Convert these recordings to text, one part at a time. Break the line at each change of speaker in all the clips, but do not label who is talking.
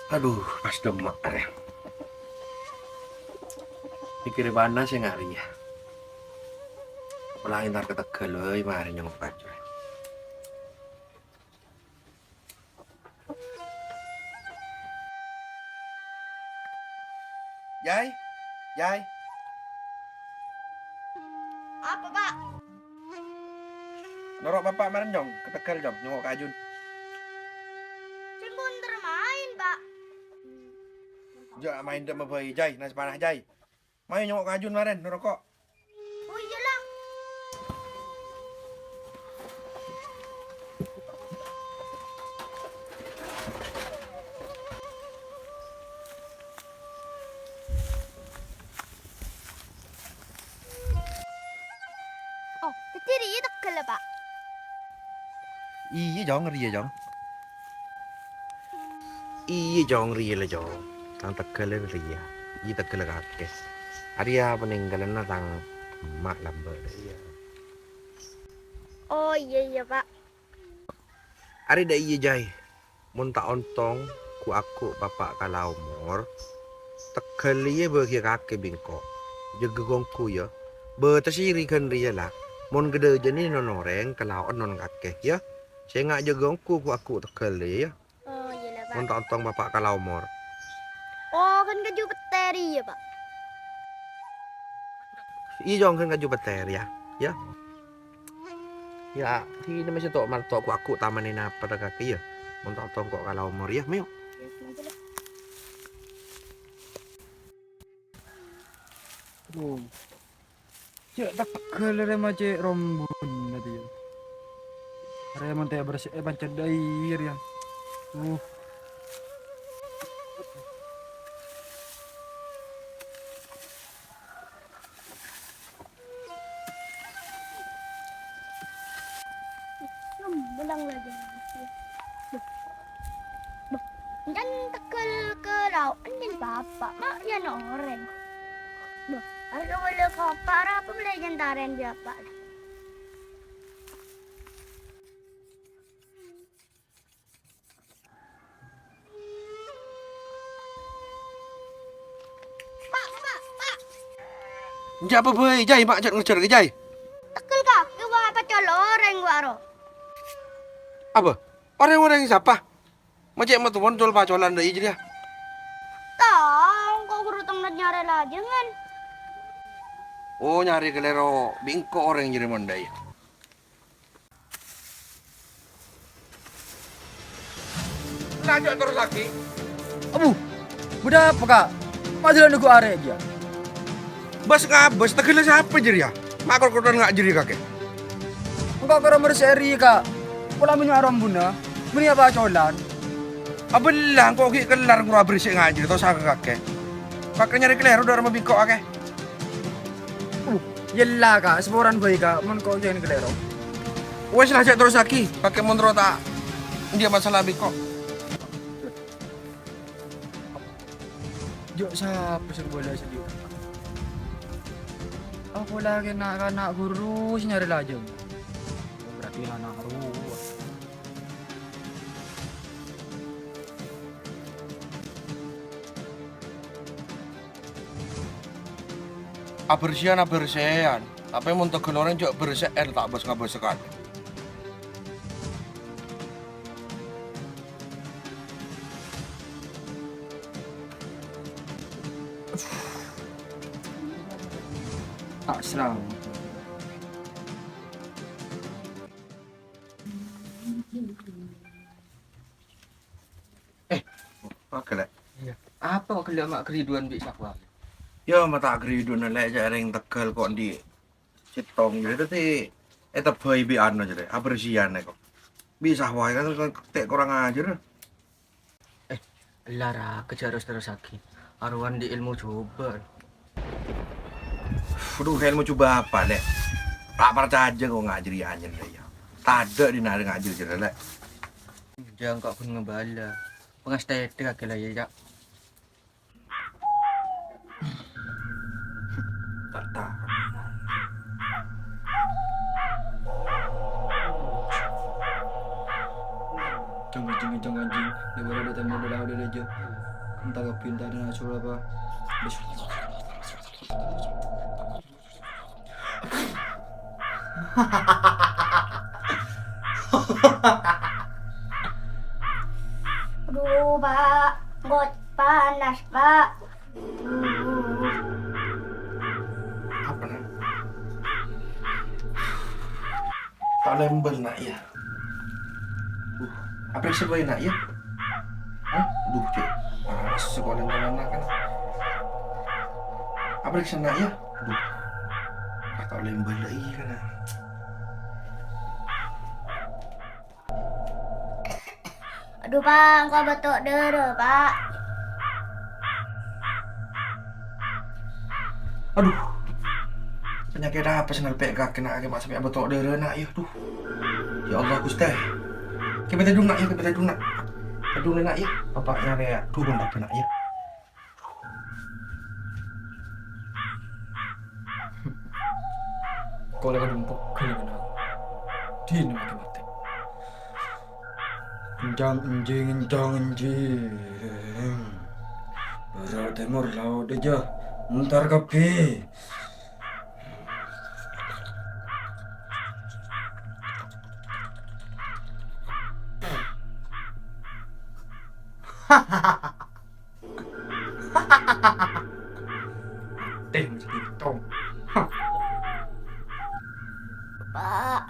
Aduh, pas demak ya. Pikir mana sih ngari ya. Apalagi ntar ke Tegal, mari nyengok aja. Jai, Jai.
Apa, Pak?
Norok bapak maren dong, ke Tegal dong, nyengok ke Ajun.
Saya bunter main, Pak.
Jangan main dek bayi Jai, nasi panah Jai. Main nyengok ke Ajun maren, norokok.
Oh iyalah. Oh, kecil ini Tegal lah, Pak.
Iya jong, ria jong. Iya jong, ria lah jong. Tang Tegal ria. Iya Tegal kakek. Arya peninggalan tang mak lambat. Iya.
Oh iya, Pak.
Ari dah iya Jai. Mun tak ontong ku aku bapak kalau umur. Tegal iya bagi kakek bingkok. Jaga gongku ya. Bertasiri kan ria lah. Mun gede jani nonoreng kalau non kakek ya. Saya ngak jaga gongku ku aku Tegal ya.
Oh iyalah, Pak.
Mun tak ontong bapak kalau umur.
Oh, kan keju peteri ya, Pak.
Iya jong kan kaju beter ya. Ya. Ya, thì nó mới sẽ tội mà tội của aku taman ini apa dah kaki ya. Mun tak ontong kok kalau umur ya, meo.
Oh. Cek tak kelere mace rombun nanti ya. Are man teh bersih bancet dair ya.
Belang lagi. Dan Tegal ke laut ini bapak mak ya orang. Duh, harga boleh kopar apa boleh jentaren bapak lah. Pak.
Ja apa boy, Jai mak cak ngejar ke Jai.
Tegal kaki bapak coloreng waro.
Apa? Orang-orang yang siapa? Macam mah tuh jual pacolan dah jadi ya.
Tahu kok guru temen nyari lah jangan.
Oh nyari kelero bingko orang jadi mondai. Lanjut terus lagi.
Abu. Budak apa kak? Majalah nunggu are aja.
Bas ngabas Tegal siapa jadi ya? Makor kotor nggak jadi kakek.
Enggak kira berseri kak. Pula minyak rombuna. Meni apa colan?
Abelang kok ki kelar ngura berisik ngaji to saka kakek. Kakek nyari kelero udah rumah bingko akeh.
Yelah kak, seporan bayi kak. Mon kau jangan kelero.
Wes lah cek terus lagi. Kakek mondro tak dia masalah bingko.
Jok siapa suruh bola sedih. Aku lagi nak guru nyari lajeng. Berarti anak ruah.
Abersian. Apa yang untuk orang juga bersian tak bos ngabos sekali.
Tak serang.
Oke lah.
Iya. Apa kau kelak mak keriduan bik sakwa?
Ya mata agri dun lek jareng Tegal kok di Citong jadi tadi eta bayi bi anu jadi abersian kok. Bisa wae kan tek kurang ajar.
Lara kejar terus lagi. Aruan di ilmu coba.
Aduh, ilmu coba apa dek? Tak percaya kok ngajari anjir ya. Tada di nari ngajir jadi lek.
Jangan kau pun ngebala. Pengas tete kaki lah ya. tak. Jangan anjing. Dia baru ada temu udah udah aja. Entah ke pintar dan asal apa.
Aduh, Pak. Ngot panas, Pak.
Apa nak? Tak lembel nak ya. Apa yang sebaik nak ya? Hah? Duh cik. Sekolah anak kan. Apa yang nak ya? Duh. Tak lembel lagi kan.
Aduh, Pak. Kau betul dere, Pak.
Aduh. Penyakit apa senal pek kaki nak ke mak sampai betok dere nak ya. Duh. Ya Allah Gusti. Kita tidur nak ya, kita tidur nak. Tidur nak ya. Bapak nyari ya. Turun apa nak ya.
Kau lagi numpuk kali mana? Din makin mati. Enjang anjing. Barat timur laut aja. Ntar kapi. Ting jadi tong.
Pak.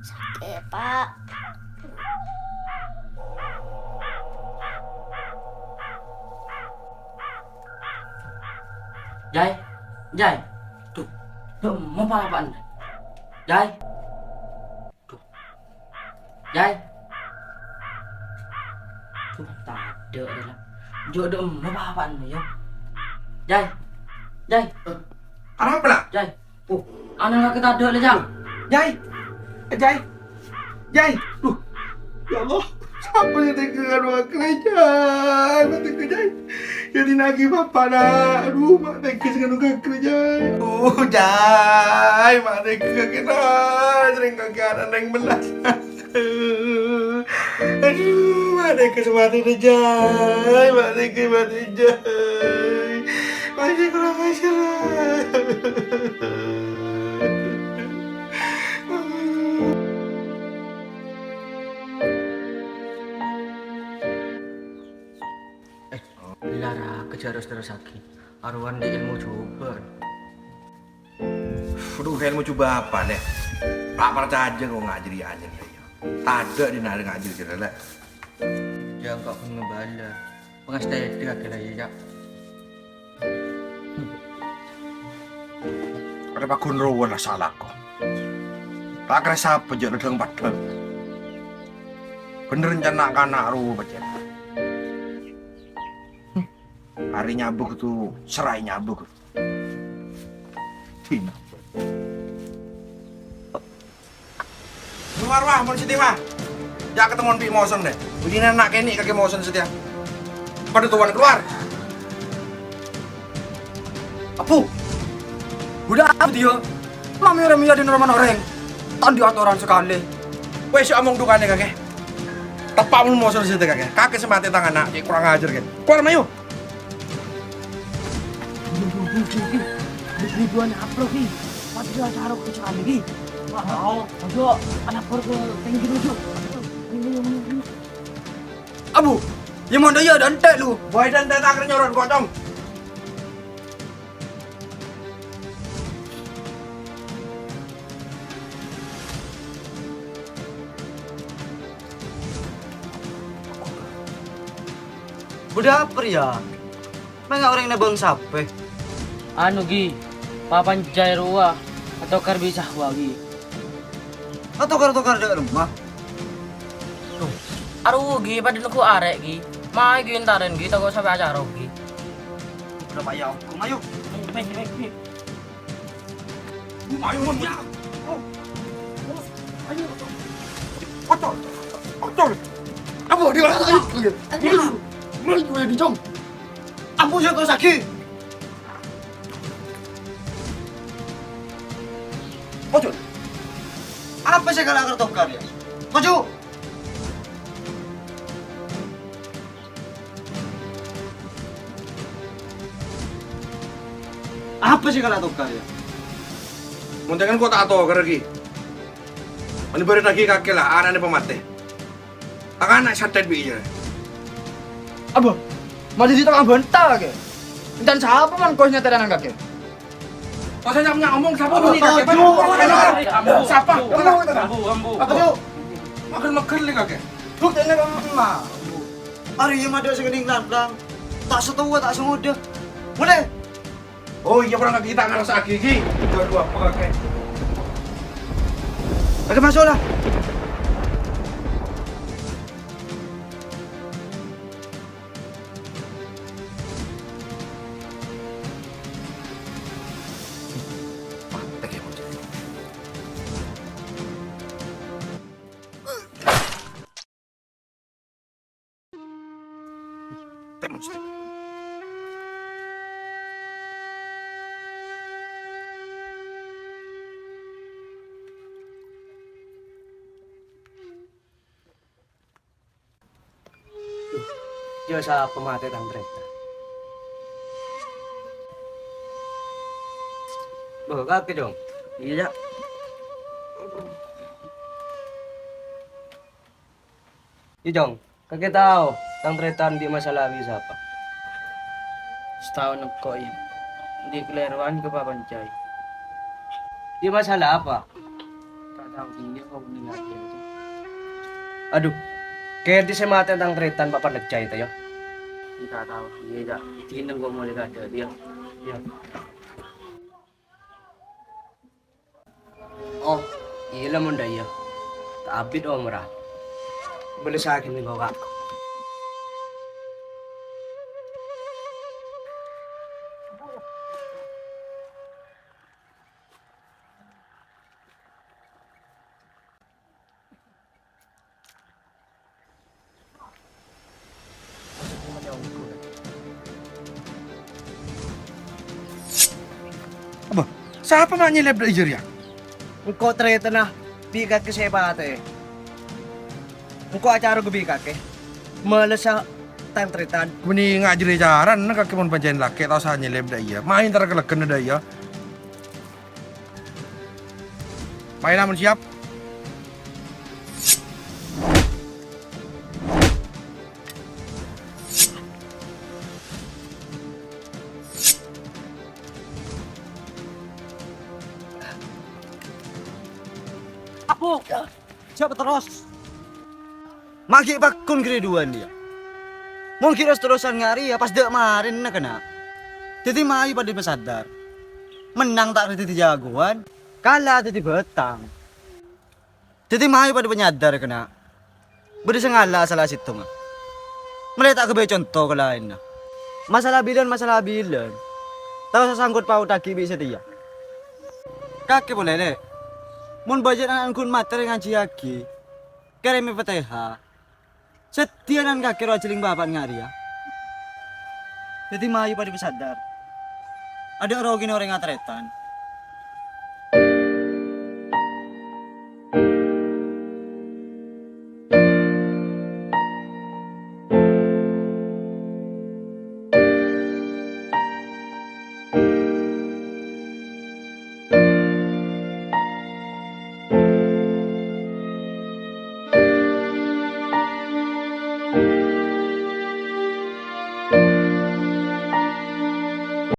Sakit, Pak.
Jai, tuh, mau apaan? Jai, tuh, Jai, tuh, tak ada adalah, jodoh mau apaan ya? Jai,
Ada apa nak?
Jai, anak nggak kita ada aja.
Jai. Duh. Ya Allah. Siapa yang tega dua kerajaan? Mak tega Jai. Jadi nagi bapak nak. Aduh, mak tega dengan dua kerajaan. Jai. Mak tega kena. Sering kagak ada yang belas. Aduh, mak tega semati dah Jai. Mak tega mati Jai. Masih kurang ajar.
Lara kejar terus lagi. Arwan di ilmu coba.
Aduh, kayak mau coba apa deh? Tak percaya aja kau ngajari aja nih. Tak ada di nari ngajari kita lah.
Jangan kau pun ngebala. Pengasih tiga kali ya.
Ada Pak Gunrowan lah salah kok. Tak kira siapa jadi dalam padang. Bener rencana kanak ruh baca. Hari nyabuk itu serai nyabuk. Tina. Keluar wah, mau siti wah. Ya ketemuan Pi Moson deh. Begini anak ini kaki Moson setia. Pada tuan keluar.
Apu. Udah apa dia? Mami orang miya di rumah orang. Tadi aturan sekali.
Wes omong dukane kakek. Tepak mun Moson setia kakek. Kakek semati tangan nak, kurang ajar kakek. Keluar mayu.
Ribuan apa lagi? Mati acara kecuali lagi. Wow, ayo anak perlu tinggi dulu.
Abu, yang mana ya dan tek lu?
Boy dan teta akan nyorot kocong.
Udah apa ya? Mereka orang nebang sape.
Anu gi, papan jai ruah atau karbi sahwa gi.
Atau tukar di rumah.
Aru gi pada nuku arek gi. Mai gi entaran gi toko sampai acara gi.
Udah payah aku, ayo.
Ayo mun ya. Ayo. Kocok. Kocok. Apa dia? Ayo. Mau gue di jong. Ambo ya kau sakit.
Maju. Apa sih kalau akan tokar ya? Maju. Apa sih kalau tokar ya?
Muntakan kau tak tahu keragi. Ani beri lagi kakek lah, anak ni pemate. Akan anak santet bi je.
Abah, masih di tengah bentar ke? Dan siapa man kosnya teranang kakek?
Kau saya punya ngomong siapa ni kakek? Siapa?
Maju.
Makan le kakek.
Bukti ni kamu mah. Hari ini ada segening lang. Tak setua tak semudah. Mulai.
Oh iya pernah kita ngerasa gigi. Dua apa kakek?
Kakek masuk lah.
Dia sa pemate tang treta. Boh, kakek dong. Iya. Iya dong. Kakek tahu tang tretan di masalah bisa apa?
Setahun kok ini. Di kelahiran ke Papancay.
Di masalah apa?
Tak tahu dia kau meninggal dia itu.
Aduh, kayak di semate tang tretan Pak Pandegcay tayo.
Tidak tahu. Iya, tinggal gua mau lihat dia.
Iya. Oh, iya mo daya. Taabit o mura. Balik sa akin ni Goka.
Apa? Siapa mak nyeleb dah ijer ya?
Engkau treta na. Bigat kasi pate. Engkau acara gue bigat ke. Malas sa tang tretan.
Kuni ngajari jaran, nak kakek mon panjain laki, tau saya nyeleb dah iya. Main tara keleken dah iya. Main namun siap.
Apo. Siapa terus? Magi pakun kreduan dia. Mungkin terus-terusan ngari ya pas dek marin na kena. Jadi mayu pada pesadar. Menang tak reti jagoan, kalah jadi betang. Jadi mayu pada penyadar kena. Beri sengala salah situ nga. Mulai tak kebay contoh ke lain na. Masalah bilan. Tahu sasangkut pau taki bisa dia. Kaki boleh deh. Mun budget anak kun materi ngaji lagi. Keremi PTH. Setianan kaki rojeling bapak ngari ya. Jadi mayu pada sadar. Ada orang orang yang ngatretan.